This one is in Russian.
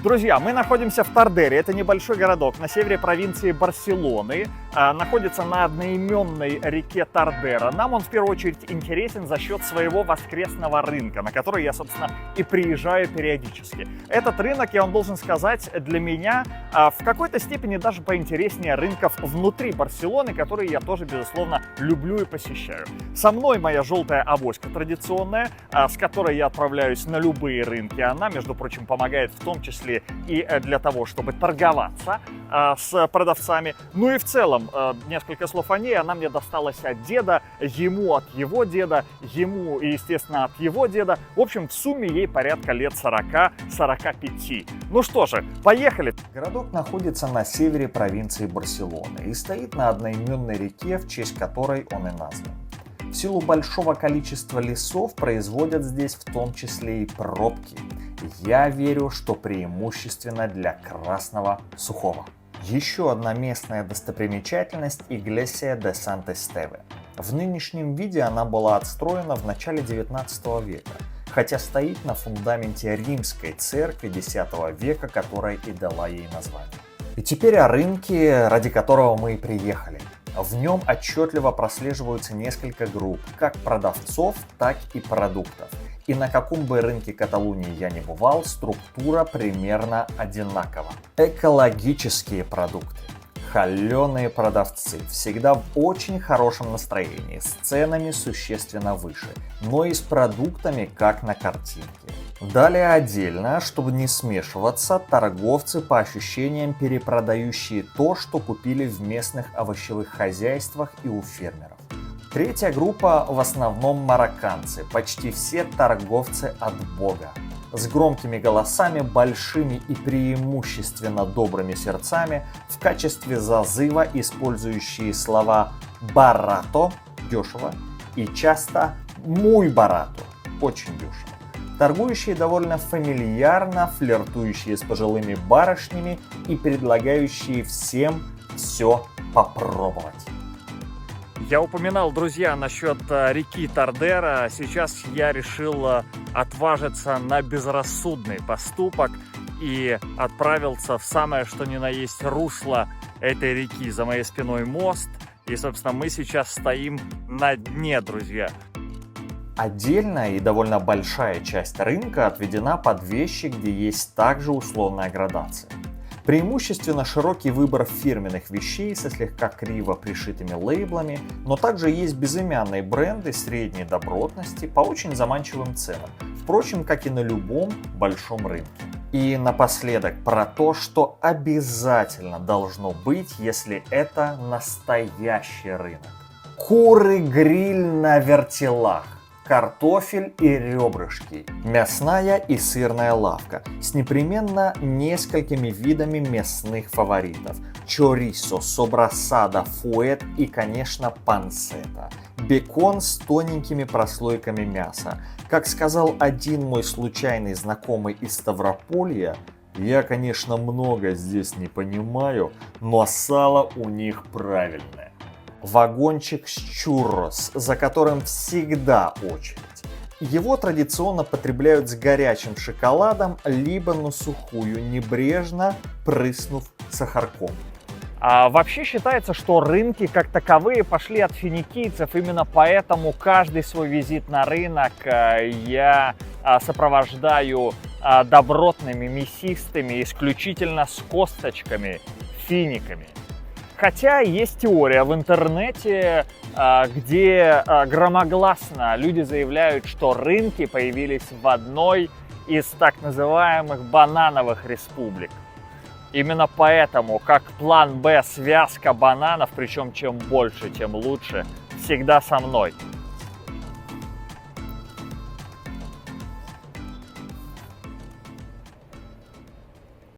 Друзья, мы находимся в Тардере, это небольшой городок на севере провинции Барселоны, находится на одноименной реке Тардера. Нам он в первую очередь интересен за счет своего воскресного рынка, на который я, собственно, и приезжаю периодически. Этот рынок, я вам должен сказать, для меня в какой-то степени даже поинтереснее рынков внутри Барселоны, которые я тоже, безусловно, люблю и посещаю. Со мной моя желтая авоська традиционная, с которой я отправляюсь на любые рынки. Она, между прочим, помогает в том числе и для того, чтобы торговаться с продавцами. Ну и в целом, несколько слов о ней. Она мне досталась от деда, ему от его деда, ему, естественно, от его деда. В общем, в сумме ей порядка лет 40-45. Ну что же, поехали! Городок находится на севере провинции Барселоны и стоит на одноименной реке, в честь которой он и назван. В силу большого количества лесов производят здесь в том числе и пробки. Я верю, что преимущественно для красного сухого. Еще одна местная достопримечательность – Iglesia de Sant Esteve. В нынешнем виде она была отстроена в начале 19 века, хотя стоит на фундаменте римской церкви X века, которая и дала ей название. И теперь о рынке, ради которого мы и приехали. В нем отчетливо прослеживаются несколько групп, как продавцов, так и продуктов. И на каком бы рынке Каталонии я ни бывал, структура примерно одинакова. Экологические продукты, холеные продавцы, всегда в очень хорошем настроении, с ценами существенно выше, но и с продуктами как на картинке. Далее отдельно, чтобы не смешиваться, торговцы по ощущениям перепродающие то, что купили в местных овощевых хозяйствах и у фермеров. Третья группа в основном марокканцы, почти все торговцы от бога. С громкими голосами, большими и преимущественно добрыми сердцами, в качестве зазыва использующие слова «барато» – дешево и часто «muy barato» – очень дешево. Торгующие довольно фамильярно, флиртующие с пожилыми барышнями и предлагающие всем все попробовать. Я упоминал, друзья, насчет реки Тардера. Сейчас я решил отважиться на безрассудный поступок и отправился в самое что ни на есть русло этой реки. За моей спиной мост. И, собственно, мы сейчас стоим на дне, друзья. Отдельная и довольно большая часть рынка отведена под вещи, где есть также условная градация. Преимущественно широкий выбор фирменных вещей со слегка криво пришитыми лейблами, но также есть безымянные бренды средней добротности по очень заманчивым ценам, впрочем, как и на любом большом рынке. И напоследок про то, что обязательно должно быть, если это настоящий рынок. Куры-гриль на вертелах. Картофель и ребрышки, мясная и сырная лавка с непременно несколькими видами мясных фаворитов: чорисо, собрасада, фуэт и, конечно, панцета. Бекон с тоненькими прослойками мяса. Как сказал один мой случайный знакомый из Ставрополья, я, конечно, много здесь не понимаю, но сало у них правильное. Вагончик с чуррос, за которым всегда очередь. Его традиционно потребляют с горячим шоколадом, либо на сухую, небрежно прыснув сахарком. Вообще считается, что рынки как таковые пошли от финикийцев, именно поэтому каждый свой визит на рынок я сопровождаю добротными, мясистыми, исключительно с косточками, финиками. Хотя есть теория в интернете, где громогласно люди заявляют, что рынки появились в одной из так называемых банановых республик. Именно поэтому, как план Б, связка бананов, причем чем больше, тем лучше, всегда со мной.